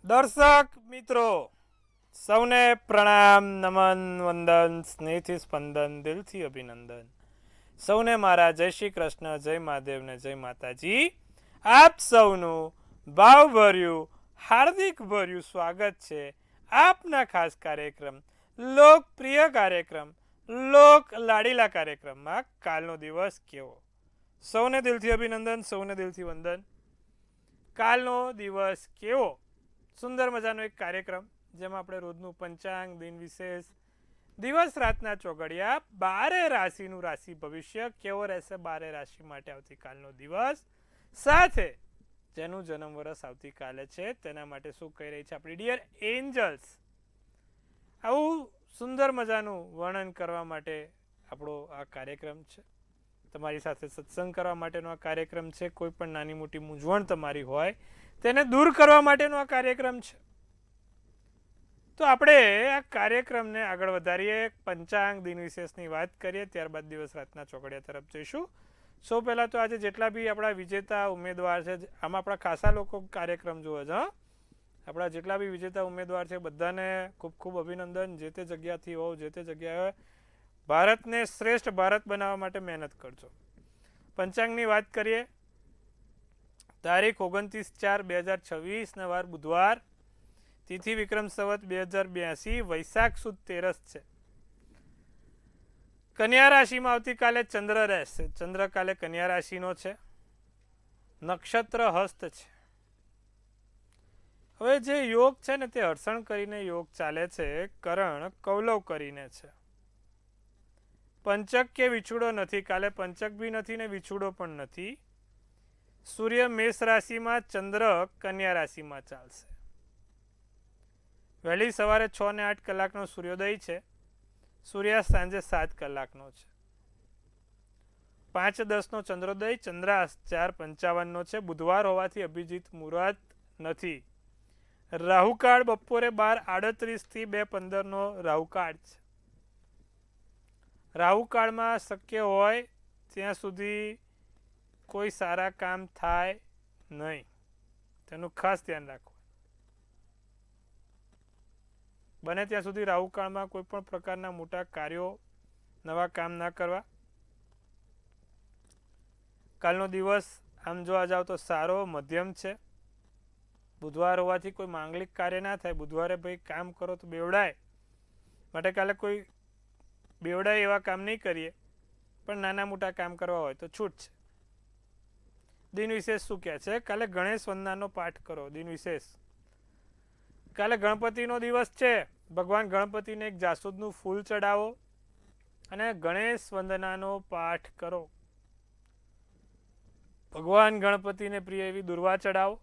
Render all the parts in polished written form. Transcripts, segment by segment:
દર્શક મિત્રો સૌને પ્રણામ, નમન, વંદન, સ્નેહથી સ્પંદન, દિલથી અભિનંદન. સૌને મારા જય શ્રી કૃષ્ણ, જય મહાદેવ ને જય માતાજી. આપ સૌનું ભાવભર્યું હાર્દિક ભર્યું સ્વાગત છે આપના ખાસ કાર્યક્રમ, લોકપ્રિય કાર્યક્રમ, લોક લાડીલા કાર્યક્રમમાં કાલનો દિવસ કેવો. સૌને દિલથી અભિનંદન, સૌને દિલથી વંદન. કાલનો દિવસ કેવો સુંદર મજાનો એક કાર્યક્રમ જેમાં આપણે રોજનું પંચાંગ, દિન વિશેષ, દિવસ રાતના ચોઘડિયા, 12 રાશિનું રાશિ ભવિષ્ય કેવો રહેશે 12 રાશિ માટે આવતીકાલનો દિવસ, સાથે જેનું જન્મ વર્ષ આવતીકાલે છે તેના માટે શું કહી રહી છે આપણી ડિયર એન્જલ્સ. આવું સુંદર મજાનું વર્ણન કરવા માટે આપણો આ કાર્યક્રમ છે. તમારી સાથે સત્સંગ કરવા માટેનો આ કાર્યક્રમ છે. કોઈ પણ નાની મોટી મૂંઝવણ તમારી હોય તેને દૂર કરવા માટેનો આ કાર્યક્રમ છે. તો આપણે આ કાર્યક્રમને આગળ વધારીએ, પંચાંગ, દિન વિશેષની વાત કરીએ, ત્યારબાદ દિવસ રાતના ચોઘડિયા તરફ જઈશું. સૌ પહેલાં તો આજે જેટલા બી આપણા વિજેતા ઉમેદવાર છે, આમાં આપણા ખાસા લોકો કાર્યક્રમ જુએ છે. આપણા જેટલા બી વિજેતા ઉમેદવાર છે બધાને ખૂબ ખૂબ અભિનંદન. જે તે જગ્યાથી હોવ, જે તે જગ્યાએ ભારતને શ્રેષ્ઠ ભારત બનાવવા માટે મહેનત કરજો. પંચાંગની વાત કરીએ, તારીખ 29/4/2026 ને વાર બુધવાર, તિથિ વિક્રમ સંવત 2082, વૈશાખ સુદ 13 છે. કન્યા રાશિમાં આવતીકાલે ચંદ્ર રહેશે. ચંદ્ર કાલે કન્યા રાશિનો છે, નક્ષત્ર હસ્ત છે. હવે જે યોગ છે ને તે હર્ષણ કરીને યોગ ચાલે છે, કરણ કૌલવ કરીને છે. પંચક કે વિછુડો નથી, કાલે પંચક બી નથી ને વિછુડો પણ નથી. સૂર્ય મેષ રાશિમાં, ચંદ્ર કન્યા રાશિમાં ચાલશે. વહેલી સવારે 6:08 કલાકનો સૂર્યોદય છે. સૂર્યાસ્ત સાંજે 7 કલાકનો છે. 5:10 ચંદ્રોદય, ચંદ્રાસ્ત 4:55 છે. બુધવાર હોવાથી અભિજીત મુહૂર્ત નથી. રાહુકાળ બપોરે 12:38 થી 2:15 રાહુકાળ છે. રાહુકાળમાં શક્ય હોય ત્યાં સુધી કોઈ સારા કામ થાય નહીં, તેનું ખાસ ધ્યાન રાખવું. બને ત્યાં સુધી રાહુકાળમાં કોઈ પણ પ્રકારના મોટા કાર્યો, નવા કામ ના કરવા. કાલનો દિવસ આમ જોવા જાવ તો સારો મધ્યમ છે. બુધવાર હોવાથી કોઈ માંગલિક કાર્ય ના થાય. બુધવારે ભાઈ કામ કરો તો બેવડાય, માટે કાલે કોઈ બેવડાય એવા કામ નહીં કરીએ, પણ નાના મોટા કામ કરવા હોય તો છૂટ છે. દિન વિશેષ શું કહે છે? કાલે ગણેશ વંદનાનો પાઠ કરો. દિન વિશેષ કાલે ગણપતિનો દિવસ છે. ભગવાન ગણપતિને એક જાસૂદનું ફૂલ ચડાવો અને ગણેશ વંદનાનો પાઠ કરો. ભગવાન ગણપતિને પ્રિય એવી દુર્વા ચડાવો.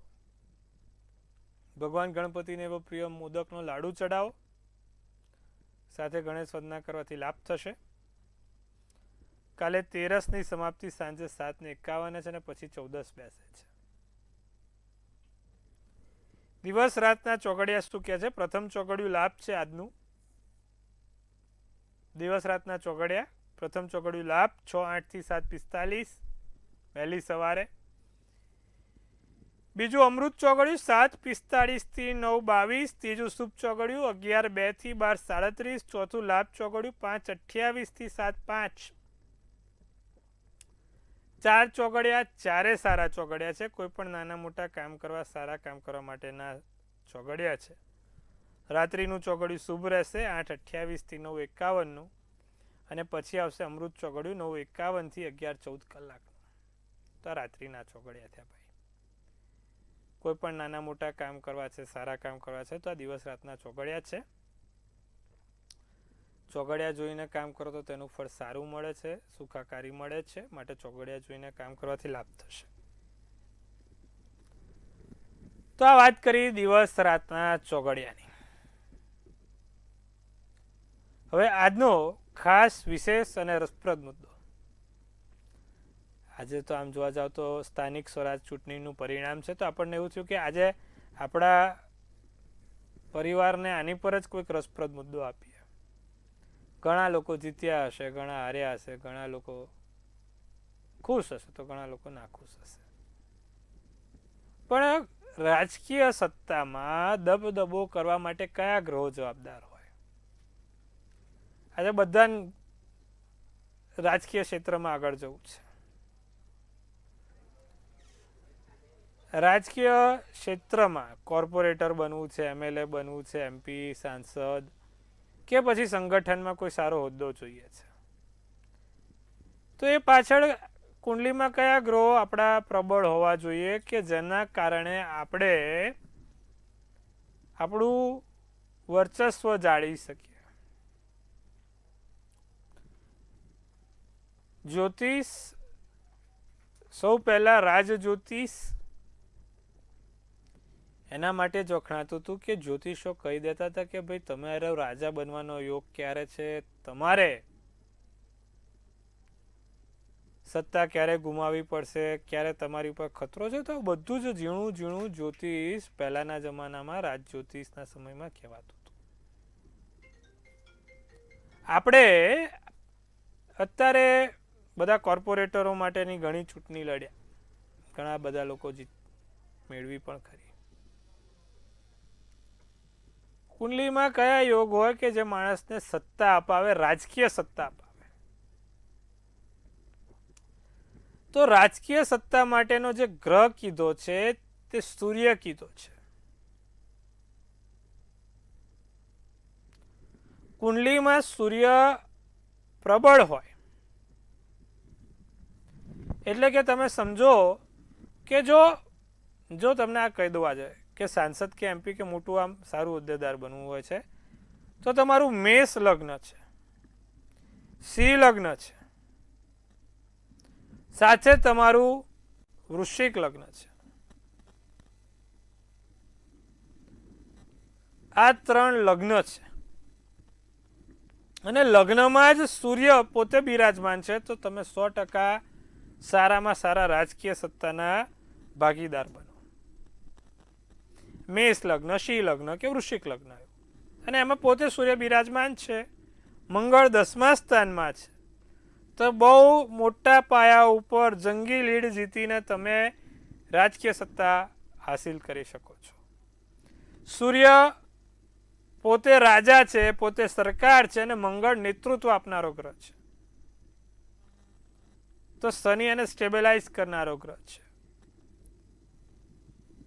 ભગવાન ગણપતિને એવો પ્રિય મોદકનો લાડુ ચડાવો. સાથે ગણેશ વંદના કરવાથી લાભ થશે. કાલે 13ની સમાપ્તિ સાંજે 7:51 છે અને પછી 14 બેસે છે. દિવસ રાતના ચોઘડિયા શું કહે છે? પ્રથમ ચોઘડિયું લાભ છે આજનું. દિવસ રાતના ચોઘડિયા પ્રથમ ચોઘડિયું લાભ 6:08 થી 7:45 વહેલી સવારે. બીજું અમૃત ચોઘડિયું 7:45 થી 9:22. ત્રીજું શુભ ચોઘડિયું 11:02 થી 12:37. ચોથું લાભ ચોઘડિયું 5:28 થી 7:05. 4 ચોઘડિયા, ચારે સારા ચોઘડિયા છે. કોઈ પણ નાના મોટા કામ કરવા, સારા કામ કરવા માટેના ચોઘડિયા છે. રાત્રિનું ચોઘડિયું શુભ રહેશે 8:28 થી 9:51, અને પછી આવશે અમૃત ચોઘડિયું 9:51 થી 11:14 કલાકનું. તો રાત્રિના ચોઘડિયા થયા ભાઈ. કોઈ પણ નાના મોટા કામ કરવા છે, સારા કામ કરવા છે તો આ દિવસ રાતના ચોઘડિયા છે. ચોઘડિયા જોઈને કામ કરો તો તેનું ફળ સારું મળે છે, સુખાકારી મળે છે. માટે ચોઘડિયા જોઈને કામ કરવાથી લાભ થશે. તો આ વાત કરી દિવસ રાતના ચોઘડિયાની. હવે આજનો ખાસ વિશેષ અને રસપ્રદ મુદ્દો. આજે તો આમ જોવા જાવ તો સ્થાનિક સ્વરાજ ચૂંટણીનું પરિણામ છે. તો આપણને એવું થયું કે આજે આપણા પરિવારને આની પર જ કોઈક રસપ્રદ મુદ્દો આપીએ. ઘણા લોકો જીત્યા હશે, ઘણા હાર્યા હશે, ઘણા લોકો ખુશ હશે તો ઘણા લોકો ના ખુશ હશે. પણ રાજકીય સત્તામાં દબદબો કરવા માટે કયા ગ્રહો જવાબદાર હોય? આજે બધા રાજકીય ક્ષેત્રમાં આગળ જવું છે. રાજકીય ક્ષેત્રમાં કોર્પોરેટર બનવું છે, MLA બનવું છે, MP, સાંસદ, કે પછી સંગઠનમાં કોઈ સારો હોદ્દો જોઈએ છે. તો એ પાછળ કુંડલીમાં કયા ગ્રહો આપણા પ્રબળ હોવા જોઈએ કે જેના કારણે આપણે આપણું વર્ચસ્વ જાળવી શકીએ. જ્યોતિષ સૌ પહેલા રાજ જ્યોતિષ એના માટે જ વખણાતું હતું કે જ્યોતિષો કહી દેતા હતા કે ભાઈ તમારે રાજા બનવાનો યોગ ક્યારે છે, તમારે સત્તા ક્યારે ગુમાવવી પડશે, ક્યારે તમારી ઉપર ખતરો છે. તો બધું જ ઝીણું ઝીણું જ્યોતિષ પહેલાના જમાનામાં રાજ જ્યોતિષના સમયમાં કહેવાતું હતું. આપણે અત્યારે બધા કોર્પોરેટરો માટેની ઘણી ચૂંટણી લડ્યા, ઘણા બધા લોકો મેળવી પણ ખરી. કુંડલીમાં કયા યોગ હોય કે જે માણસને સત્તા અપાવે, રાજકીય સત્તા અપાવે? તો રાજકીય સત્તા માટેનો જે ગ્રહ કીધો છે તે સૂર્ય કીધો છે. કુંડલીમાં સૂર્ય પ્રબળ હોય એટલે કે તમે સમજો કે જો તમને આ કહી દઉં આજે કે સાંસદ કે MP કે મોટું આમ સારું હોદ્દેદાર બનવું હોય છે તો તમારું મેષ લગ્ન છે, સિંહ લગ્ન છે, સાથે તમારું વૃશ્ચિક લગ્ન છે. આ 3 લગ્ન છે અને લગ્નમાં જ સૂર્ય પોતે બિરાજમાન છે તો તમે 100% સારામાં સારા રાજકીય સત્તાના ભાગીદાર બનો. મેષ લગ્ન, સિંહ લગ્ન કે વૃશ્ચિક લગ્ન, અને એમાં પોતે સૂર્ય બિરાજમાન છે, મંગળ 10મા સ્થાનમાં છે. તો બહુ મોટા પાયા ઉપર જંગી લીડ જીતીને તમે રાજકીય સત્તા હાસિલ કરી શકો છો. સૂર્ય પોતે રાજા છે, પોતે સરકાર છે, અને મંગળ નેતૃત્વ આપનારો ગ્રહ છે. તો શનિ એને સ્ટેબિલાઇઝ કરનારો ગ્રહ છે.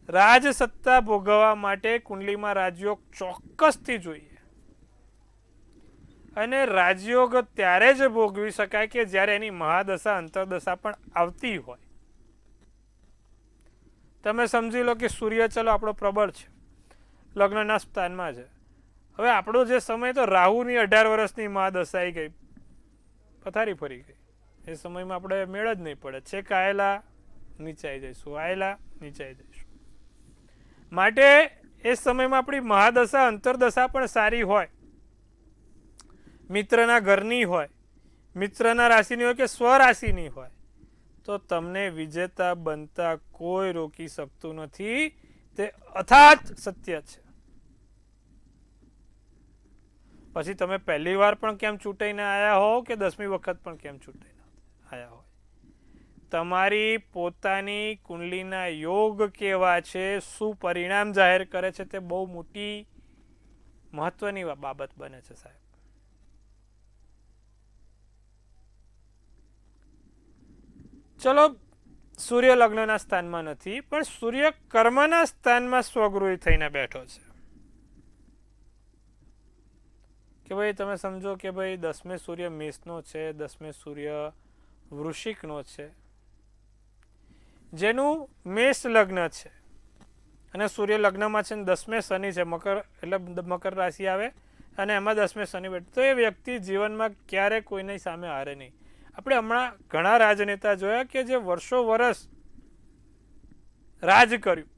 રાજ સત્તા ભોગવવા માટે કુંડલીમાં રાજયોગ ચોક્કસથી જોઈએ, અને રાજયોગ ત્યારે જ ભોગવી શકાય કે જ્યારે એની મહાદશા અંતરદશા પણ આવતી હોય. તમે સમજી લો કે સૂર્ય ચલો આપણો પ્રબળ છે, લગ્નના સ્થાનમાં છે. હવે આપણો જે સમય તો રાહુની 18 વર્ષની મહાદશા આવી ગઈ, પથારી ફરી ગઈ. એ સમયમાં આપણે મેળ જ નહીં પડે, છેક આયેલા નીચાઈ જઈશું, આયેલા નીચાઈ જઈશું. માટે એ સમયમાં આપણી મહાદશા અંતરદશા પણ સારી હોય, મિત્રના ઘરની હોય, મિત્રના રાશિની હોય કે સ્વરાશિની હોય, તો તમને વિજેતા બનતા કોઈ રોકી શકતું નથી. તે અથાત સત્ય છે. પછી તમે પહેલી વાર પણ કેમ ચૂંટાઈને આવ્યા હો કે 10મી વખત પણ કેમ ચૂંટાઈને આવ્યા હોય, તમારી પોતાની કુંડલીના યોગ કેવા છે, શું પરિણામ જાહેર કરે છે, તે બહુ મોટી મહત્વની બાબત બને છે સાહેબ. ચલો સૂર્ય લગ્નના સ્થાનમાં નથી, પણ સૂર્ય કર્મના સ્થાનમાં સ્વગૃહી થઈને બેઠો છે. કે ભાઈ તમે સમજો કે ભાઈ 10મે સૂર્ય મેષનો છે, 10મે સૂર્ય વૃશ્ચિકનો છે, જેનું મેષ લગ્ન છે, અને સૂર્ય લગ્નમાં છે, 10મે શનિ છે, મકર એટલે મકર રાશિ આવે, અને એમાં 10મે શનિ બેઠો, તો એ વ્યક્તિ જીવનમાં ક્યારે કોઈની સામે હારે નહીં. આપણે હમણાં ઘણા રાજનેતા જોયા કે જે વર્ષો વર્ષ રાજ કર્યું,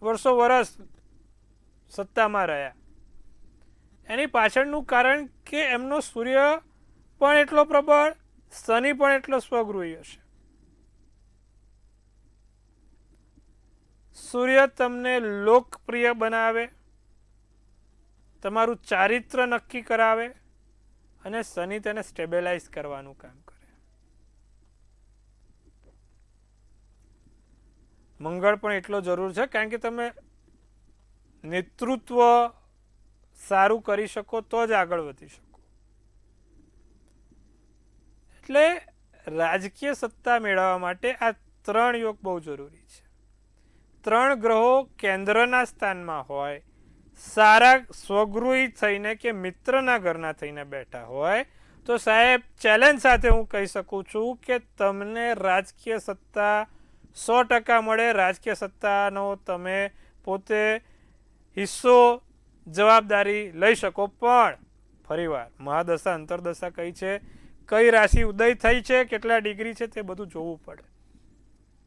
વર્ષો વર્ષ સત્તામાં રહ્યા. એની પાછળનું કારણ કે એમનો સૂર્ય પણ એટલો પ્રબળ, શનિ પણ એટલો સ્વગૃહી હશે. સૂર્ય તમને લોકપ્રિય બનાવે, તમારું ચારિત્ર નક્કી કરાવે, અને શનિ તેને સ્ટેબિલાઇઝ કરવાનું કામ કરે. મંગળ પણ એટલો જરૂર છે, કારણ કે તમે નેતૃત્વ સારું કરી શકો તો જ આગળ વધી શકો. એટલે રાજકીય સત્તા મેળવવા માટે આ 3 યોગ બહુ જરૂરી છે. 3 ગ્રહો કેન્દ્રના સ્થાનમાં હોય, સારા સ્વગૃહી થઈને કે મિત્રના ઘરના થઈને બેઠા હોય તો સાહેબ ચેલેન્જ સાથે હું કહી શકું છું કે તમને રાજકીય સત્તા 100% મળે. રાજકીય સત્તાનો તમે પોતે હિસ્સો જવાબદારી લઈ શકો. પણ ફરીવાર મહાદશા અંતરદશા કઈ છે, કઈ રાશિ ઉદય થઈ છે, કેટલા ડિગ્રી છે, તે બધું જોવું પડે.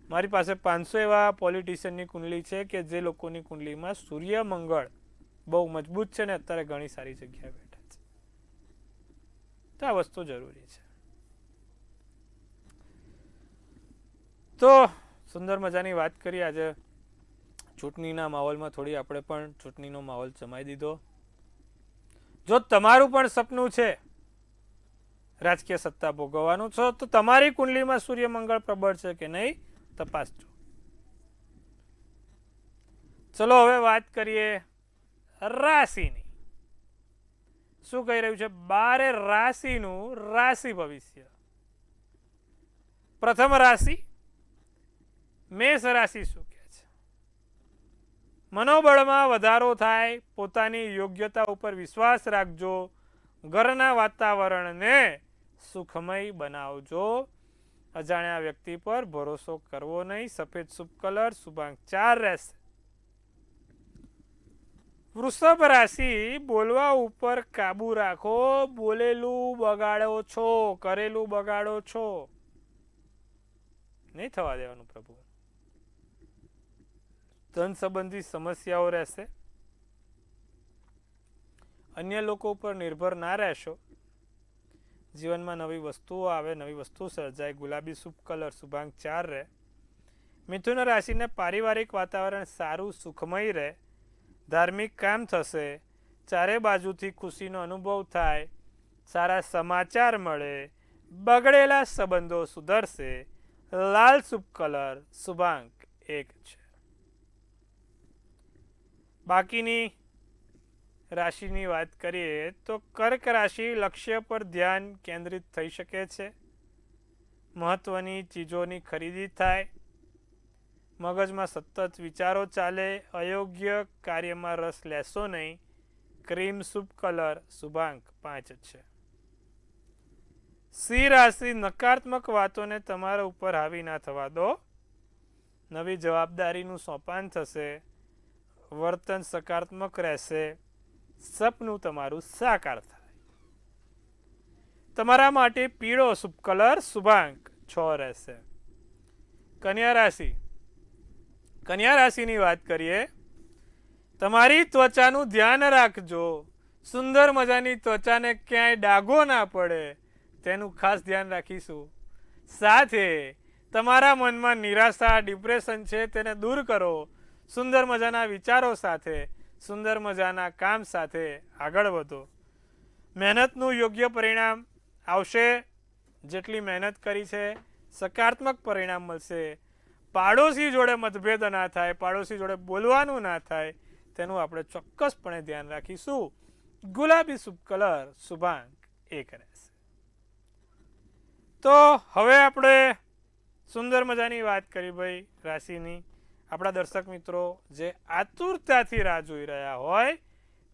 મારી પાસે 500 એવા પોલિટિશિયનની કુંડલી છે કે જે લોકોની કુંડલીમાં સૂર્ય મંગળ બહુ મજબૂત છે ને અત્યારે ઘણી સારી જગ્યાએ બેઠા છે. તો આ વસ્તુ જરૂરી છે. તો સુંદર મજાની વાત કરી. આજે ચૂંટણીના માહોલમાં થોડી આપણે પણ ચૂંટણીનો માહોલ જમાઈ દીધો. જો તમારું પણ સપનું છે રાજકીય સત્તા ભોગવવાનું છો તો તમારી કુંડલીમાં સૂર્ય મંગળ પ્રબળ છે કે નહીં તપાસજો. ચલો હવે વાત કરીએ રાશિની. શું કહી રહ્યું છે? 12 રાશિનું રાશિ ભવિષ્ય. પ્રથમ રાશિ મેષ રાશિ. શું કહે છે? મનોબળમાં વધારો થાય, પોતાની યોગ્યતા ઉપર વિશ્વાસ રાખજો, ઘરના વાતાવરણને સુખમય બનાવજો, અજાણ્યા વ્યક્તિ પર ભરોસો કરવો નહીં. સફેદ શુભ કલર, શુભાંક 4 રહેશે. વૃષભ રાશિ, બોલવા ઉપર કાબુ રાખો, બોલેલું બગાડો છો, કરેલું બગાડો છો, નહીં થવા દેવાનું પ્રભુ. ધન સંબંધી સમસ્યાઓ રહેશે. અન્ય લોકો ઉપર નિર્ભર ના રહેશો. જીવનમાં નવી વસ્તુઓ આવે, નવી વસ્તુ સર્જાય. ગુલાબી શુભ કલર, શુભાંક 4 રહે. મિથુન રાશિને પારિવારિક વાતાવરણ સારું સુખમય રહે. ધાર્મિક કામ થશે. ચારે બાજુથી ખુશીનો અનુભવ થાય. સારા સમાચાર મળે. બગડેલા સંબંધો સુધરશે. લાલ શુભ કલર, શુભાંક 1 છે. બાકીની રાશિની વાત કરીએ તો કર્ક રાશિ, લક્ષ્ય પર ધ્યાન કેન્દ્રિત થઈ શકે છે. મહત્વની ચીજોની ખરીદી થાય. મગજમાં સતત વિચારો ચાલે. અયોગ્ય કાર્યમાં રસ લેશો નહીં. ક્રીમ શુભ કલર, શુભાંક 5 છે. સિંહ રાશિ, નકારાત્મક વાતોને તમારા ઉપર હાવી ના થવા દો. નવી જવાબદારીનું સોપાન થશે. વર્તન સકારાત્મક રહેશે. સપનું તમારું સાકાર થાય. તમારા માટે પીળો શુભ કલર, શુભાંક 6 રહેશે. કન્યા રાશિ. કન્યા રાશિની વાત કરીએ. તમારી ત્વચાનું ધ્યાન રાખજો. સુંદર મજાની ત્વચાને ક્યાંય ડાઘો ના પડે તેનું ખાસ ધ્યાન રાખીશું. સાથે તમારા મનમાં નિરાશા, ડિપ્રેશન છે તેને દૂર કરો. સુંદર મજાના વિચારો સાથે, સુંદર મજાના કામ સાથે આગળ વધો. મહેનતનું યોગ્ય પરિણામ આવશે. જેટલી મહેનત કરી છે સકારાત્મક પરિણામ મળશે. પાડોશી જોડે મતભેદ ના થાય, પાડોશી જોડે બોલવાનું ના થાય તેનું આપણે ચોક્કસપણે ધ્યાન રાખીશું. ગુલાબી શુભ કલર, શુભાંક 1 રહેશે. તો હવે આપણે સુંદર મજાની વાત કરી ભાઈ રાશિની. આપણા દર્શક મિત્રો જે આતુરતાથી રાહ જોઈ રહ્યા હોય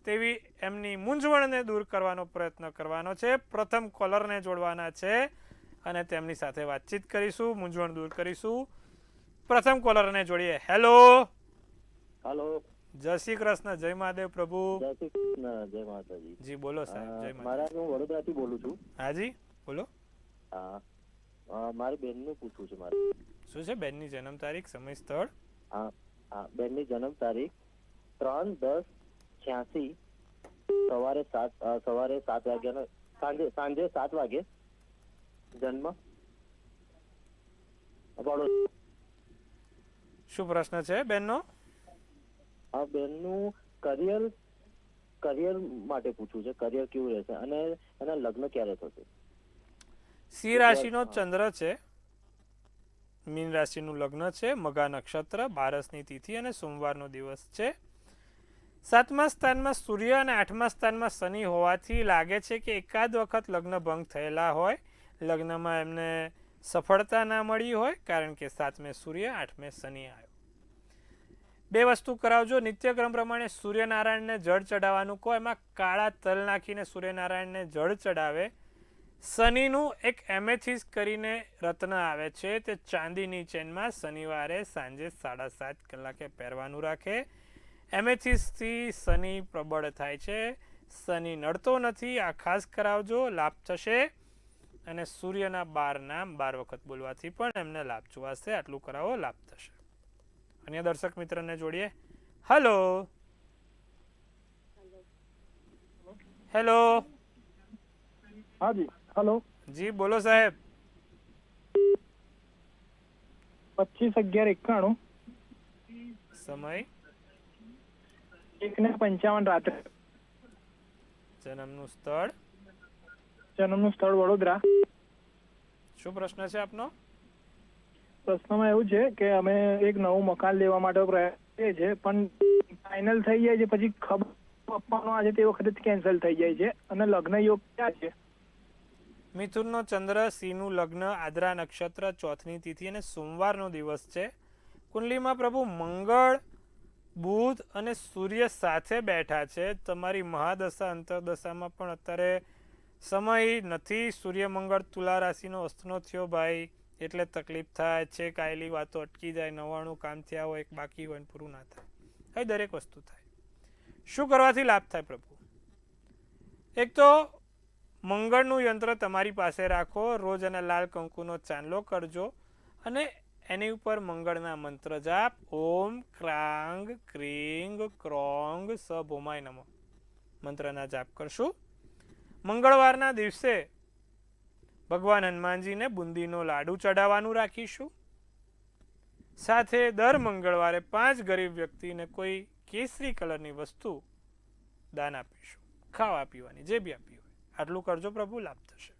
તેવી એમની મૂંઝવણને દૂર કરવાનો પ્રયત્ન કરવાનો છે. પ્રથમ કોલરને જોડવાના છે અને તેમની સાથે વાતચીત કરીશું, મૂંઝવણ દૂર કરીશું. પ્રથમ કોલરને જોડીએ. હેલો. હેલો. જય શ્રી કૃષ્ણ. જય મહાદેવ પ્રભુ. જય શ્રી કૃષ્ણ. જય માતાજી. જી બોલો સાહેબ. જય મહાદેવ. મારા હું વડોદરાથી બોલું છું. હાજી બોલો. હા, મારી બેનનું પૂછવું છે મારે. શું છે બેનની જન્મ તારીખ, સમય, સ્થળ? હા હા, બેનની જન્મ તારીખ 3/10/86 સવારે 7 વાગ્યાનો, સાંજે 7 વાગે જન્મ. શું પ્રશ્ન છે બેનનો? હા, બેનનું કરિયર માટે પૂછવું છે. કરિયર કેવું રહેશે અને એના લગ્ન ક્યારે થશે? સિંહ રાશિનો ચંદ્ર છે. મીન રાશિનું લગ્ન છે. મઘા નક્ષત્ર, બારસની તિથિ અને સોમવારનો દિવસ છે. 7મા સ્થાનમાં સૂર્ય અને 8મા સ્થાનમાં શનિ હોવાથી લાગે છે કે એકાદ વખત લગ્ન ભંગ થયેલા હોય, લગ્નમાં એમને સફળતા ના મળી હોય, કારણ કે 7મે સૂર્ય 8મે શનિ આવ્યો. 2 વસ્તુ કરાવજો. નિત્યક્રમ પ્રમાણે સૂર્યનારાયણને જળ ચડાવવાનું કહો, એમાં કાળા તલ નાખીને સૂર્યનારાયણને જળ ચડાવે. શનિનું એક એમેથિસ કરીને રત્ન આવે છે, તે ચાંદીની ચેનમાં શનિવારે સાંજે 7:30 કલાકે પહેરવાનું રાખે. એમેથિસથી શનિ પ્રબળ થાય છે, શનિ નડતો નથી. આ ખાસ કરાવજો, લાભ થશે. અને સૂર્યના 12 નામ 12 વખત બોલવાથી પણ એમને લાભ જોવાશે. આટલું કરાવો, લાભ થશે. અન્ય દર્શક મિત્રને જોડીએ. Hello hello. હા જી, હેલો. જી બોલો સાહેબ. 25/11/91. સમય 1:55 રાત્રે. જન્મનું સ્થળ. જન્મનું સ્થળ વડોદરા. શું પ્રશ્ન છે આપનો? પ્રશ્નમાં એવું છે કે અમે એક નવું મકાન લેવા માટે પ્રયાસ કરીએ છીએ, પણ ફાઇનલ થઈ જાય છે, પછી ખબર આપવાનો આજે તે વખતે જ કેન્સલ થઈ જાય છે. અને લગ્ન યોગ ક્યાં છે? મિથુનનો ચંદ્ર, સિંહનું લગ્ન, આદ્રા નક્ષત્ર, ચોથની તિથિ અને સોમવારનો દિવસ છે. કુંડલીમાં પ્રભુ મંગળ, બુધ અને સૂર્ય સાથે બેઠા છે. તમારી મહાદશા અંતરદશામાં પણ અત્યારે સમય નથી. સૂર્ય મંગળ તુલા રાશિનો અસ્તનો થયો ભાઈ, એટલે તકલીફ થાય છે. કાયલી વાતો અટકી જાય, 99 કામ થયા હોય, એક બાકી હોય પૂરું ના થાય. હવે દરેક વસ્તુ થાય. શું કરવાથી લાભ થાય પ્રભુ? એક તો મંગળનું યંત્ર તમારી પાસે રાખો, રોજ અને લાલ કંકુનો ચાંદલો કરજો અને એની ઉપર મંગળના મંત્ર જાપ. ઓમ ક્રાંગ ક્રીંગ ક્રોંગ સ ભોમાય નમઃ મંત્રના જાપ કરશું. મંગળવારના દિવસે ભગવાન હનુમાનજીને બુંદીનો લાડુ ચડાવવાનું રાખીશું. સાથે દર મંગળવારે 5 ગરીબ વ્યક્તિને કોઈ કેસરી કલરની વસ્તુ દાન આપીશું. ખાવા પીવાની જે બી આપી હોય આટલું કરજો પ્રભુ, લાભ થશે.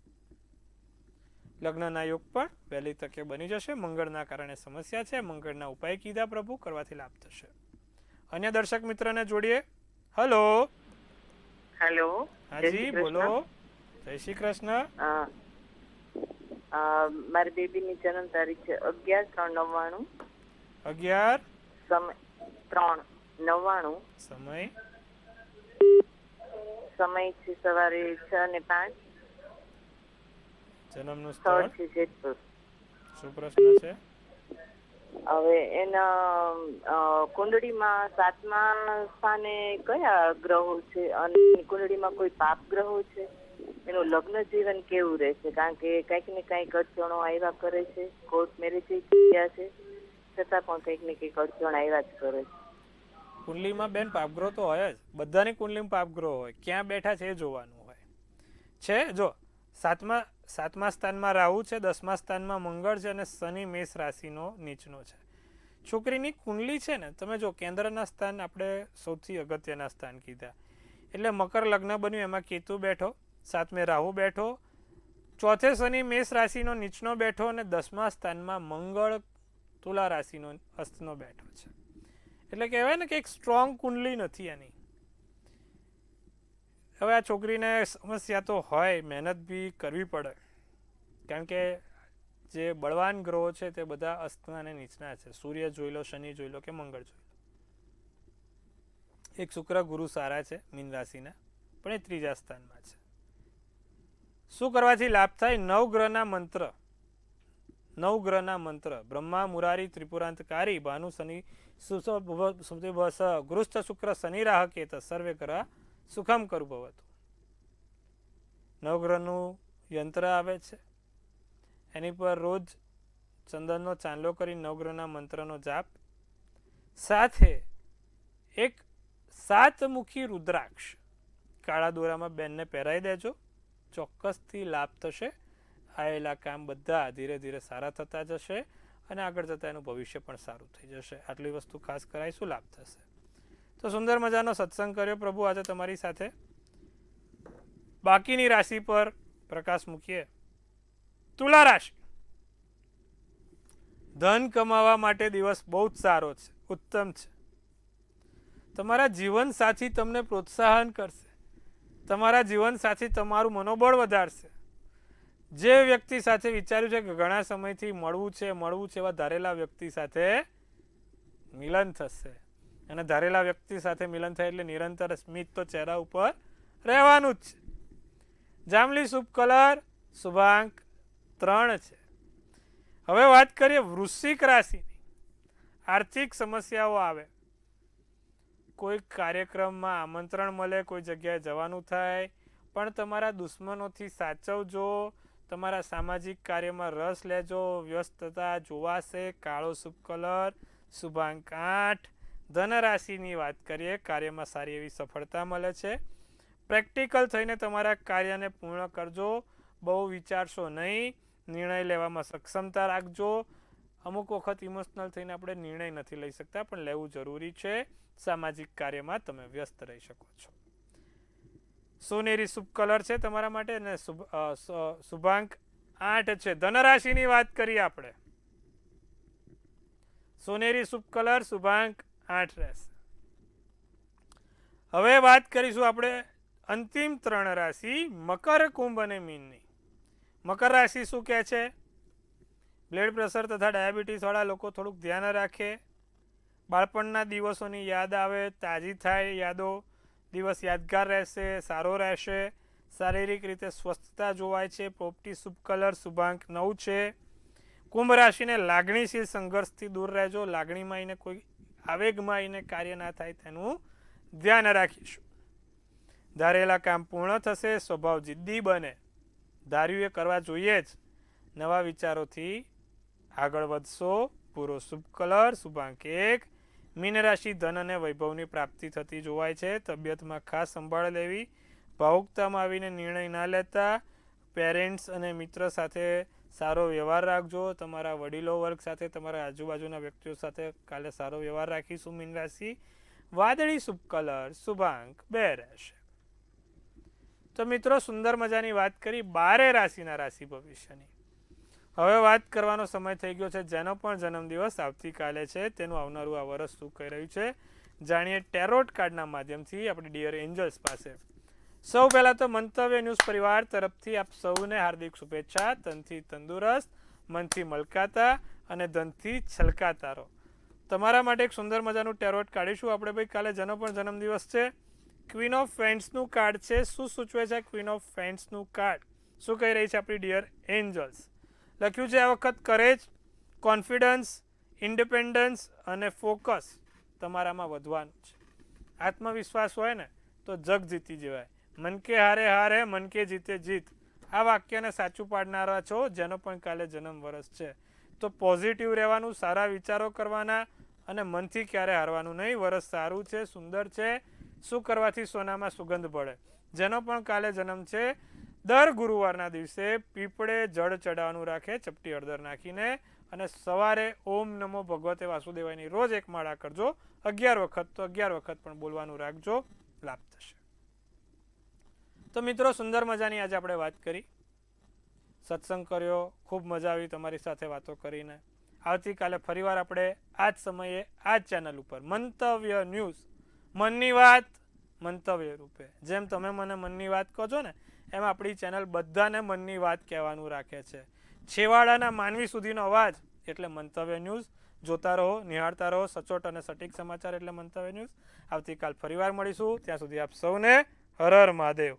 લગ્નના યોગ પણ વહેલી તકે બની જશે. મંગળના કારણે સમસ્યા છે, મંગળના ઉપાય કીધા પ્રભુ, કરવાથી લાભ થશે. અન્ય દર્શક મિત્રને જોડીએ. Hello hello. હાજી બોલો. જય શ્રી કૃષ્ણ. મારી બેબીની જન્મ તારીખ છે 11/3/99. 11/3/99. સમય સમય છે સવારે 6:05. જન્મનું સ્થળ સ્થળ. છે જેતપુર. શું પ્રશ્ન છે? હવે એના કુંડળીમાં 7મા સ્થાને કયા ગ્રહો છે અને કુંડળીમાં કોઈ પાપ ગ્રહો છે? એનું લગ્ન જીવન કેવું રહેશે? કારણ કે કંઈક ને કંઈક અડચણો આવ્યા કરે છે. કોર્ટ મેરેજ થયા છે, છતાં પણ કંઈક ને કંઈક અડચણ આવ્યા જ કરે છે. કુંડલીમાં બેન પાપગ્રહ તો હોય જ, બધાની કુંડલીમાં પાપગ્રહ હોય. ક્યાં બેઠા છે એ જોવાનું હોય છે. જો 7મા સ્થાનમાં રાહુ છે, 10મા સ્થાનમાં મંગળ છે અને શનિ મેષ રાશિનો નીચનો છે. છોકરીની કુંડલી છે ને, તમે જો કેન્દ્રના સ્થાન આપણે સૌથી અગત્યના સ્થાન કીધા. એટલે મકર લગ્ન બન્યું, એમાં કેતુ બેઠો, 7મે રાહુ બેઠો, 4થે શનિ મેષ રાશિનો નીચનો બેઠો અને 10મા સ્થાનમાં મંગળ તુલા રાશિનો અસ્તનો બેઠો છે. એટલે કહેવાય ને કે એક સ્ટ્રોંગ કુંડલી નથી એની. હવે આ છોકરીને સમસ્યા તો હોય, મહેનત બી કરવી પડે, કારણ કે જે બળવાન ગ્રહો છે તે બધા અસ્તના અને નીચના છે. સૂર્ય જોઈ લો, શનિ જોઈ લો કે મંગળ જોઈ લો. એક શુક્ર ગુરુ સારા છે મીન રાશિના, પણ એ 3જા સ્થાનમાં છે. શું કરવાથી લાભ થાય? નવગ્રહના મંત્ર બ્રહ્મા મુરારી ત્રિપુરાંતકારી ભાનુ શનિ ગૃસ્થ શુક્ર શનિ રાહ કેત સર્વે ગ્રહ સુખમ કરું ભવતું. નવગ્રહનું યંત્ર આવે છે, એની પર રોજ ચંદનનો ચાંદલો કરી નવગ્રહના મંત્રનો જાપ, સાથે એક 7મુખી રુદ્રાક્ષ કાળા દોરામાં બેનને પહેરાવી દેજો. ચોક્કસથી લાભ થશે. આવેલા કામ બધા ધીરે ધીરે સારા થતા જશે અને આગળ જતાં એનું ભવિષ્ય પણ સારું થઈ જશે. આટલી વસ્તુ ખાસ કરાવીશું, લાભ થશે. તો સુંદર મજાનો સત્સંગ કર્યો પ્રભુ આજે તમારી સાથે. બાકીની રાશિ પર પ્રકાશ મૂકીએ. તુલા રાશિ. ધન કમાવા માટે દિવસ બહુ જ સારો છે, ઉત્તમ છે. તમારા જીવનસાથી તમને પ્રોત્સાહન કરશે, તમારા જીવનસાથી તમારું મનોબળ વધારશે. જે વ્યક્તિ સાથે વિચાર્યું છે કે ઘણા સમયથી મળવું છે એવા ધારેલા વ્યક્તિ સાથે મિલન થશે. અને ધારેલા વ્યક્તિ સાથે મિલન થાય એટલે નિરંતર સ્મિત તો ચહેરા ઉપર રહેવાનું જ છે. જાંબલી શુભ કલર શુભાંક 3 છે. હવે વાત કરીએ વૃશ્ચિક રાશિની. આર્થિક સમસ્યાઓ આવે, કોઈ કાર્યક્રમમાં આમંત્રણ મળે, કોઈ જગ્યાએ જવાનું થાય, પણ તમારા દુશ્મનોથી સાચવજો. તમારા સામાજિક કાર્યમાં રસ લેજો. વ્યસ્તતા જોવાશે. કાળો શુભ કલર શુભાંક 8. ધનરાશિની વાત કરીએ, કાર્યમાં સારી એવી સફળતા મળે છે. પ્રેક્ટિકલ થઈને તમારા કાર્યને પૂર્ણ કરજો. બહુ વિચારશો નહીં. નિર્ણય લેવામાં સક્ષમતા રાખજો. અમુક વખત ઇમોશનલ થઈને આપણે નિર્ણય નથી લઈ શકતા, પણ લેવું જરૂરી છે. સામાજિક કાર્યમાં તમે વ્યસ્ત રહી શકો છો. સોનેરી શુભ કલર છે તમારા માટે અને શુભાંક 8 છે. ધનરાશિની વાત કરીએ આપણે. સોનેરી શુભ કલર શુભાંક 8 રહેશે. હવે વાત કરીશું આપણે અંતિમ 3 રાશિ મકર, કુંભ અને મીનની. મકર રાશિ શું કહે છે? બ્લડ પ્રેશર તથા ડાયાબિટીસ વાળા લોકો થોડુંક ધ્યાન રાખે. બાળપણના દિવસોની યાદ આવે, તાજી થાય યાદો. દિવસ યાદગાર રહેશે, સારો રહેશે. શારીરિક રીતે સ્વસ્થતા જોવાય છે. પોપટી શુભ કલર શુભાંક 9 છે. કુંભ રાશિને લાગણીશીલ સંઘર્ષથી દૂર રહેજો. લાગણીમાં આવીને કોઈ આવેગમાં આવીને કાર્ય ના થાય તેનું ધ્યાન રાખીશું. ધારેલા કામ પૂર્ણ થશે. સ્વભાવ જિદ્દી બને, ધાર્યું એ કરવા જોઈએ જ. નવા વિચારોથી આગળ વધશો. પૂરો શુભ કલર શુભાંક 1. મીન રાશિ ધન અને વૈભવની પ્રાપ્તિ થતી જોવાય છે. તબિયતમાં ખાસ સંભાળ લેવી. ભાવુકતામાં આવીને નિર્ણય ના લેતા. પેરેન્ટ્સ અને મિત્ર સાથે સારો વ્યવહાર રાખજો. તમારા વડીલો વર્ગ સાથે, તમારા આજુબાજુના વ્યક્તિઓ સાથે કાલે સારો વ્યવહાર રાખીશું. મીન રાશિ વાદળી શુભ કલર શુભાંક 2 રહેશે. તો મિત્રો, સુંદર મજાની વાત કરી 12 રાશિના રાશિ ભવિષ્યની. હવે વાત કરવાનો સમય થઈ ગયો છે. જેનો પણ જન્મદિવસ આવતીકાલે છે તેનું આવનારું આ વર્ષ શું કહી રહ્યું છે જાણીએ ટેરોટ કાર્ડના માધ્યમથી આપણી ડિયર એન્જલ્સ પાસે. સૌ પહેલાં તો મંતવ્ય ન્યૂઝ પરિવાર તરફથી આપ સૌને હાર્દિક શુભેચ્છા. તનથી તંદુરસ્ત, મનથી મલકાતા અને ધનથી છલકાતા રહો. તમારા માટે એક સુંદર મજાનું ટેરોટ કાઢીશું આપણે. ભાઈ, કાલે જેનો પણ જન્મદિવસ છે, ક્વીન ઓફ ફેન્ટ્સનું કાર્ડ છે. શું સૂચવે છે ક્વીન ઓફ ફેન્ટ્સનું કાર્ડ? શું કહી રહી છે આપણી ડિયર એન્જલ્સ? લખ્યું છે આ વખત કરેજ, કોન્ફિડન્સ, ઇન્ડિપેન્ડન્સ અને ફોકસ તમારામાં વધવાનું છે. આત્મવિશ્વાસ હોય ને તો જગ જીતી જવાય. મન કે હારે હારે, મન કે જીતે જીત. આ વાક્યને સાચું પાડનારા છો જેનો પણ કાલે જન્મ વર્ષ છે. તો પોઝિટિવ રહેવાનું, સારા વિચારો કરવાના અને મનથી ક્યારે હારવાનું નહીં. વર્ષ સારું છે, સુંદર છે. શું કરવાથી સોનામાં સુગંધ પડે? જેનો પણ કાલે જન્મ છે, દર ગુરુવારના દિવસે પીપળે જળ ચડાવવાનું રાખે, ચપટી હળદર નાખીને, અને સવારે ઓમ નમો ભગવતે વાસુદેવાયની રોજ 1 માળા કરજો. 11 વખત તો 11 વખત પણ બોલવાનું રાખજો, લાભ થશે. તો મિત્રો, સુંદર મજાની આજે આપણે વાત કરી, સત્સંગ કર્યો, ખૂબ મજા આવી તમારી સાથે વાતો કરીને. આવતીકાલે ફરીવાર આપણે આ જ સમયે આ જ ચેનલ ઉપર મંતવ્ય ન્યૂઝ, મનની વાત મંતવ્ય રૂપે, જેમ તમે મને મનની વાત કહો છો ને, એમ આપણી ચેનલ બધાને મનની વાત કહેવાનું રાખે છે. છેવાડાના માનવી સુધીનો અવાજ એટલે મંતવ્ય ન્યૂઝ. જોતા રહો, નિહાળતા રહો. સચોટ અને સટીક સમાચાર એટલે મંતવ્ય ન્યૂઝ. આવતીકાલ ફરીવાર મળીશું. ત્યાં સુધી આપ સૌને હર હર મહાદેવ.